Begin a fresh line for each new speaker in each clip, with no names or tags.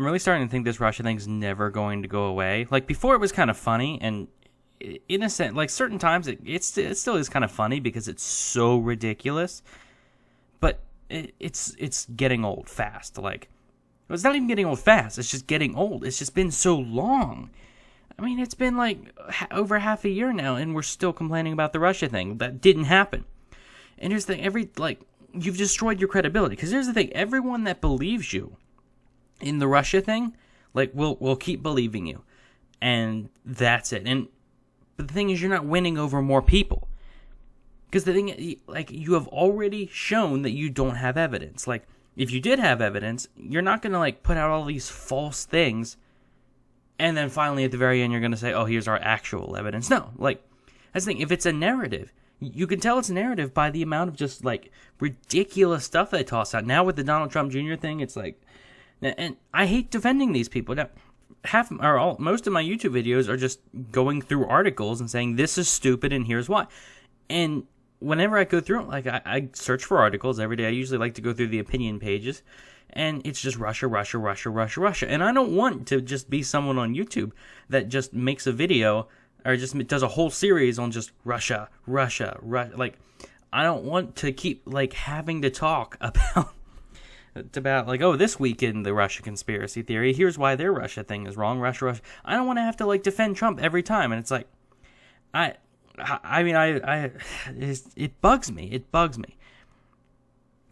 I'm really starting to think this Russia thing's never going to go away. Like, before it was kind of funny, and in a sense, like, certain times it still is kind of funny because it's so ridiculous, but it's getting old fast. Like, it's not even getting old fast, it's just getting old. It's just been so long. I mean, it's been like over half a year now, and we're still complaining about the Russia thing. That didn't happen. And here's the thing, you've destroyed your credibility. Because here's the thing, everyone that believes you in the Russia thing, like, will keep believing you. And that's it. But the thing is, you're not winning over more people. Because the thing, like, you have already shown that you don't have evidence. Like, if you did have evidence, you're not going to, like, put out all these false things, and then finally at the very end you're going to say, oh, here's our actual evidence. No, like, that's the thing, if it's a narrative, you can tell it's a narrative by the amount of just, like, ridiculous stuff they toss out. Now with the Donald Trump Jr. thing, it's like, and I hate defending these people. Now, most of my YouTube videos are just going through articles and saying, this is stupid and here's why. And whenever I go through, like, I search for articles every day. I usually like to go through the opinion pages, and it's just Russia, Russia, Russia, Russia, Russia. And I don't want to just be someone on YouTube that just makes a video or just does a whole series on just Russia, Russia, Russia. Like, I don't want to keep, like, having to talk about like, oh, this week in the Russia conspiracy theory, here's why their Russia thing is wrong, Russia, Russia. I don't want to have to, like, defend Trump every time. And it's like, it bugs me. It bugs me.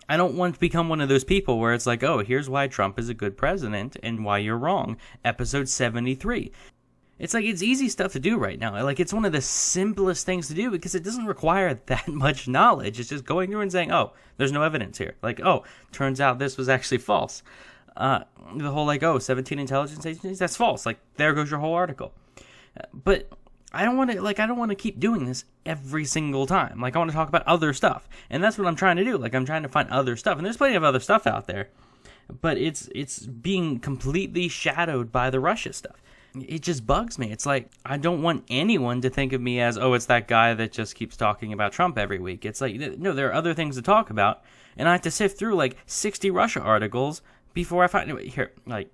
I don't want to become one of those people where it's like, oh, here's why Trump is a good president and why you're wrong. Episode 73. It's like, it's easy stuff to do right now. Like, it's one of the simplest things to do because it doesn't require that much knowledge. It's just going through and saying, oh, there's no evidence here. Like, oh, turns out this was actually false. The whole, like, oh, 17 intelligence agencies, that's false. Like, there goes your whole article. But I don't want to keep doing this every single time. Like, I want to talk about other stuff. And that's what I'm trying to do. Like, I'm trying to find other stuff. And there's plenty of other stuff out there. But it's being completely shadowed by the Russia stuff. It just bugs me. It's like, I don't want anyone to think of me as, oh, it's that guy that just keeps talking about Trump every week. It's like, no, there are other things to talk about. And I have to sift through, like, 60 Russia articles before I find... Here, like,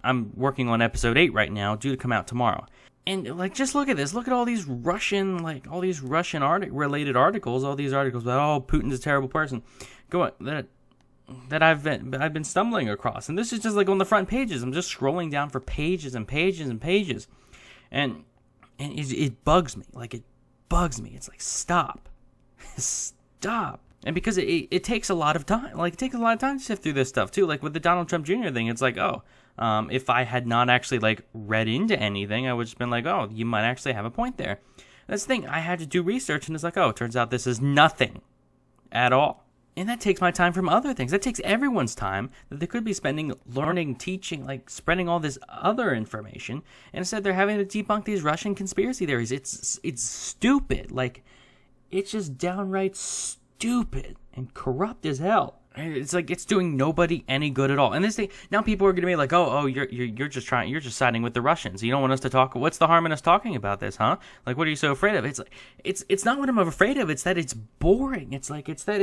I'm working on episode 8 right now, due to come out tomorrow. And, like, just look at this. Look at all these Russian, related articles, all these articles about, oh, Putin's a terrible person. Go on, that I've been stumbling across. And this is just, like, on the front pages. I'm just scrolling down for pages and pages and pages. And it bugs me. Like, it bugs me. It's like, stop. Stop. And because it takes a lot of time. Like, it takes a lot of time to sift through this stuff, too. Like, with the Donald Trump Jr. thing, it's like, oh, if I had not actually, like, read into anything, I would just been like, oh, you might actually have a point there. That's the thing. I had to do research, and it's like, oh, it turns out this is nothing at all. And that takes my time from other things. That takes everyone's time that they could be spending learning, teaching, like, spreading all this other information. And instead, they're having to debunk these Russian conspiracy theories. It's stupid. Like, it's just downright stupid and corrupt as hell. It's like, it's doing nobody any good at all. And this thing, now people are going to be like, oh, you're just siding with the Russians. You don't want us to talk. What's the harm in us talking about this, huh? Like, what are you so afraid of? It's like, it's not what I'm afraid of. It's that it's boring. It's like, it's that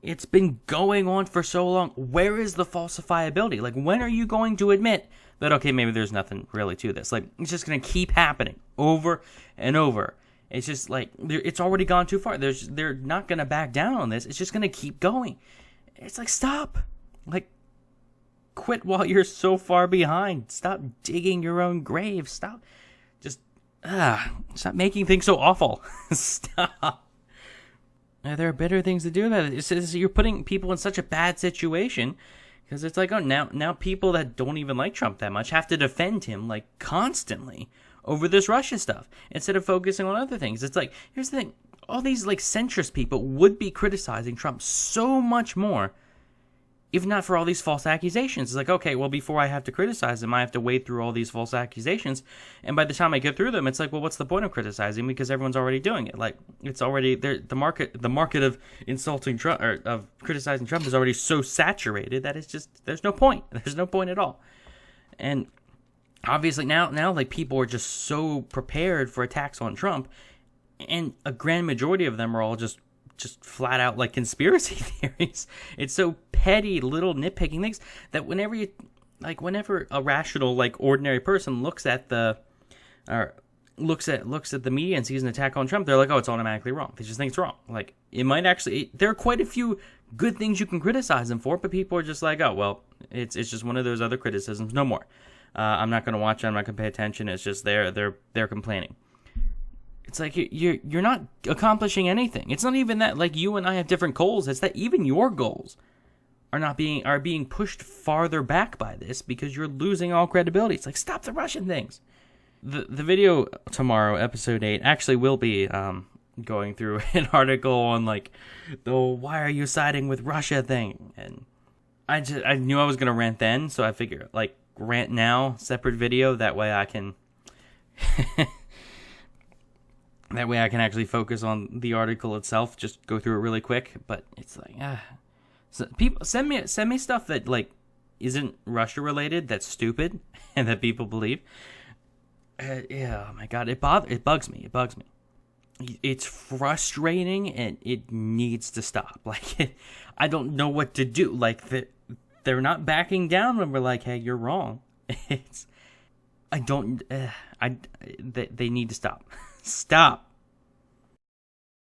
it's been going on for so long. Where is the falsifiability? Like, when are you going to admit that, okay, maybe there's nothing really to this? Like, it's just going to keep happening over and over. It's just like, it's already gone too far. They're not going to back down on this. It's just going to keep going. It's like, stop. Like, quit while you're so far behind. Stop digging your own grave. Stop. Just, stop making things so awful. Stop. There are better things to do about it. It's you're putting people in such a bad situation because it's like, oh, now people that don't even like Trump that much have to defend him, like, constantly over this Russia stuff instead of focusing on other things. It's like, here's the thing. All these, like, centrist people would be criticizing Trump so much more if not for all these false accusations. It's like, okay, well, before I have to criticize him, I have to wade through all these false accusations. And by the time I get through them, it's like, well, what's the point of criticizing? Because everyone's already doing it. Like, it's already there. The market of insulting Trump or of criticizing Trump is already so saturated that it's just, there's no point. There's no point at all. And obviously now like, people are just so prepared for attacks on Trump, and a grand majority of them are all just just flat out like conspiracy theories. It's so petty, little nitpicking things that whenever a rational, like ordinary person looks at the media and sees an attack on Trump, they're like, oh, it's automatically wrong. They just think it's wrong. Like, it might actually, there are quite a few good things you can criticize him for, but people are just like, oh, well, it's just one of those other criticisms. No more. I'm not going to watch it. I'm not going to pay attention. It's just they're complaining. It's like you're not accomplishing anything. It's not even that like you and I have different goals. It's that even your goals are being pushed farther back by this because you're losing all credibility. It's like, stop the Russian things. The video tomorrow, episode 8, actually will be going through an article on like the why are you siding with Russia thing, and I knew I was gonna rant then, so I figured like rant now, separate video. That way I can actually focus on the article itself. Just go through it really quick. But it's like so people send me stuff that like isn't Russia related, that's stupid, and that people believe. Yeah, oh my god, it bugs me. It's frustrating, and it needs to stop. Like, I don't know what to do. Like, they're not backing down when we're like, hey, you're wrong. They need to stop. Stop.